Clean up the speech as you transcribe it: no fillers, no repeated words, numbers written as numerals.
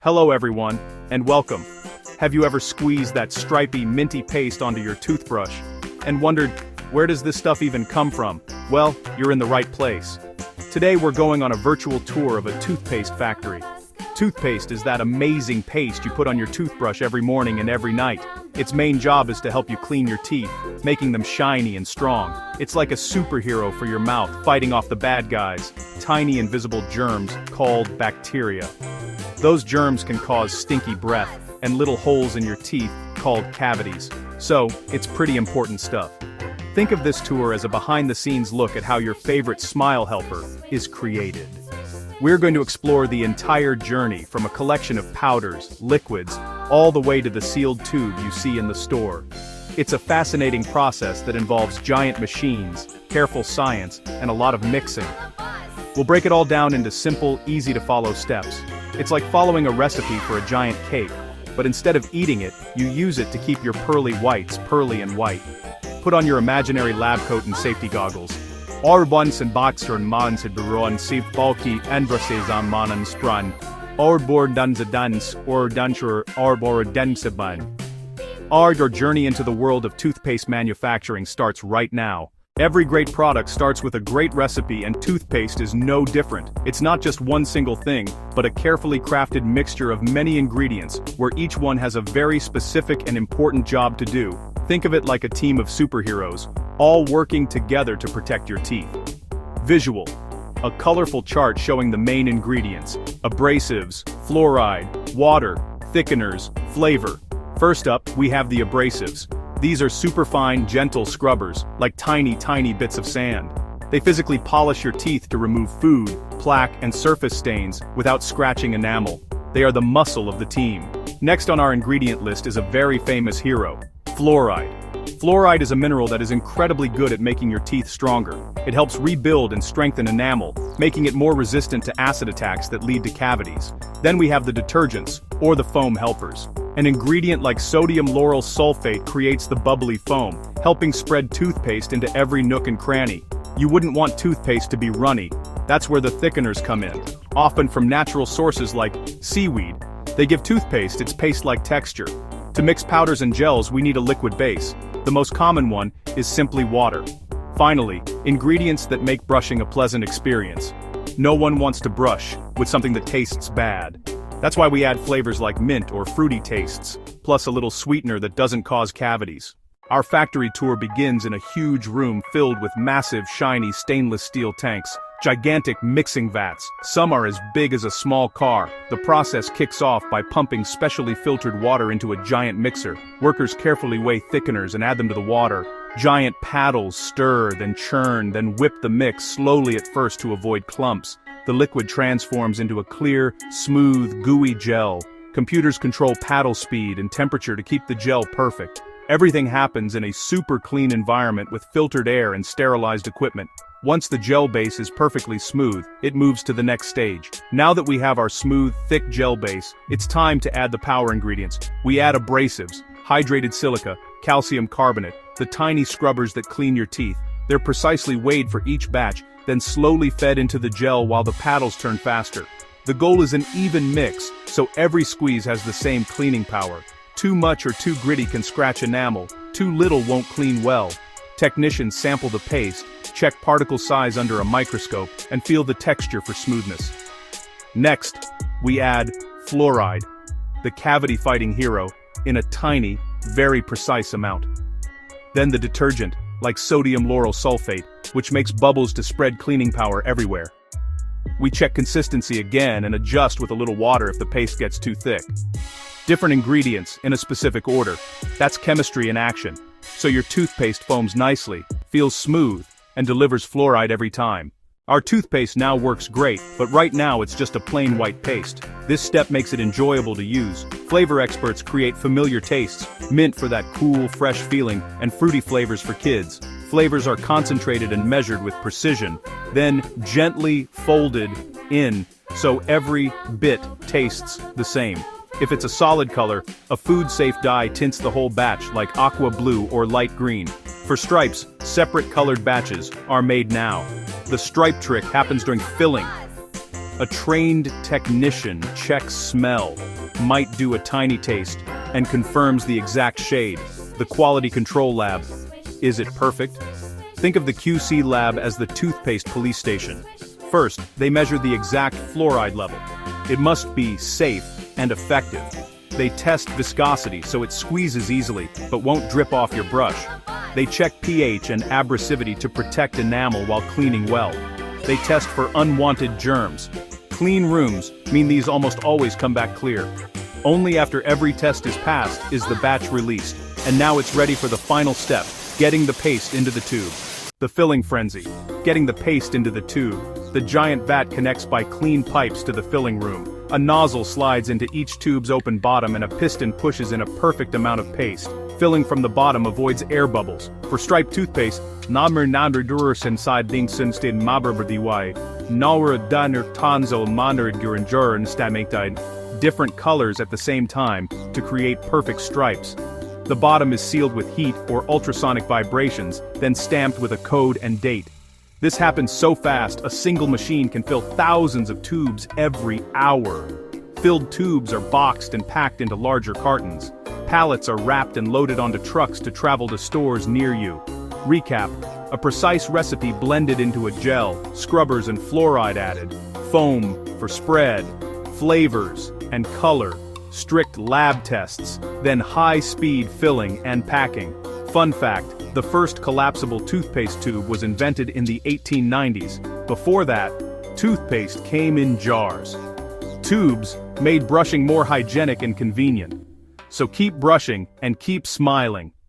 Hello everyone, and welcome. Have you ever squeezed that stripy, minty paste onto your toothbrush and wondered, where does this stuff even come from? Well, you're in the right place. Today we're going on a virtual tour of a toothpaste factory. Toothpaste is that amazing paste you put on your toothbrush every morning and every night. Its main job is to help you clean your teeth, making them shiny and strong. It's like a superhero for your mouth, fighting off the bad guys, tiny invisible germs called bacteria. Those germs can cause stinky breath and little holes in your teeth called cavities. So, it's pretty important stuff. Think of this tour as a behind-the-scenes look at how your favorite smile helper is created. We're going to explore the entire journey from a collection of powders, liquids, all the way to the sealed tube you see in the store. It's a fascinating process that involves giant machines, careful science, and a lot of mixing. We'll break it all down into simple, easy-to-follow steps. It's like following a recipe for a giant cake, but instead of eating it, you use it to keep your pearly whites pearly and white. Put on your imaginary lab coat and safety goggles. Orbons and boxern mans het bureau siv balki endrasezam manan spran. Orbor dunzadans or duncher arbor densaban. Your journey into the world of toothpaste manufacturing starts right now. Every great product starts with a great recipe, and toothpaste is no different. It's not just one single thing, but a carefully crafted mixture of many ingredients, where each one has a very specific and important job to do. Think of it like a team of superheroes, all working together to protect your teeth. Visual. A colorful chart showing the main ingredients: abrasives, fluoride, water, thickeners, flavor. First up, we have the abrasives. These are superfine, gentle scrubbers, like tiny bits of sand. They physically polish your teeth to remove food, plaque, and surface stains without scratching enamel. They are the muscle of the team. Next on our ingredient list is a very famous hero: fluoride. Fluoride is a mineral that is incredibly good at making your teeth stronger. It helps rebuild and strengthen enamel, making it more resistant to acid attacks that lead to cavities. Then we have the detergents, or the foam helpers. An ingredient like sodium lauryl sulfate creates the bubbly foam, helping spread toothpaste into every nook and cranny. You wouldn't want toothpaste to be runny. That's where the thickeners come in, often from natural sources like seaweed. They give toothpaste its paste-like texture. To mix powders and gels, we need a liquid base. The most common one is simply water. Finally, ingredients that make brushing a pleasant experience. No one wants to brush with something that tastes bad. That's why we add flavors like mint or fruity tastes, plus a little sweetener that doesn't cause cavities. Our factory tour begins in a huge room filled with massive, shiny stainless steel tanks, gigantic mixing vats. Some are as big as a small car. The process kicks off by pumping specially filtered water into a giant mixer. Workers carefully weigh thickeners and add them to the water. Giant paddles stir, then churn, then whip the mix slowly at first to avoid clumps. The liquid transforms into a clear, smooth, gooey gel. Computers control paddle speed and temperature to keep the gel perfect. Everything happens in a super clean environment with filtered air and sterilized equipment. Once the gel base is perfectly smooth, it moves to the next stage. Now that we have our smooth, thick gel base, it's time to add the power ingredients. We add abrasives, hydrated silica, calcium carbonate, the tiny scrubbers that clean your teeth. They're precisely weighed for each batch, then slowly fed into the gel while the paddles turn faster. The goal is an even mix, so every squeeze has the same cleaning power. Too much or too gritty can scratch enamel, too little won't clean well. Technicians sample the paste, check particle size under a microscope, and feel the texture for smoothness. Next, we add fluoride, the cavity-fighting hero, in a tiny, very precise amount. Then the detergent, like sodium lauryl sulfate, which makes bubbles to spread cleaning power everywhere. We check consistency again and adjust with a little water if the paste gets too thick. Different ingredients in a specific order. That's chemistry in action. So your toothpaste foams nicely, feels smooth, and delivers fluoride every time. Our toothpaste now works great, but right now it's just a plain white paste. This step makes it enjoyable to use. Flavor experts create familiar tastes, mint for that cool, fresh feeling, and fruity flavors for kids. Flavors are concentrated and measured with precision, then gently folded in, so every bit tastes the same. If it's a solid color, a food-safe dye tints the whole batch like aqua blue or light green. For stripes, separate colored batches are made now. The stripe trick happens during filling. A trained technician checks smell, might do a tiny taste, and confirms the exact shade. The quality control lab. Is it perfect? Think of the QC lab as the toothpaste police station. First, they measure the exact fluoride level. It must be safe and effective. They test viscosity so it squeezes easily, but won't drip off your brush. They check pH and abrasivity to protect enamel while cleaning well. They test for unwanted germs. Clean rooms mean these almost always come back clear. Only after every test is passed is the batch released, and now it's ready for the final step, getting the paste into the tube. The filling frenzy. Getting the paste into the tube. The giant vat connects by clean pipes to the filling room. A nozzle slides into each tube's open bottom and a piston pushes in a perfect amount of paste. Filling from the bottom avoids air bubbles. For striped toothpaste, inside Dingsenstin Maberberdiwai, Nalra Dunner Tanzo Mandarid different colors at the same time to create perfect stripes. The bottom is sealed with heat or ultrasonic vibrations, then stamped with a code and date. This happens so fast, a single machine can fill thousands of tubes every hour. Filled tubes are boxed and packed into larger cartons. Pallets are wrapped and loaded onto trucks to travel to stores near you. Recap: a precise recipe blended into a gel, scrubbers and fluoride added, foam for spread, flavors and color, strict lab tests, then high-speed filling and packing. Fun fact, the first collapsible toothpaste tube was invented in the 1890s. Before that, toothpaste came in jars. Tubes made brushing more hygienic and convenient. So keep brushing and keep smiling.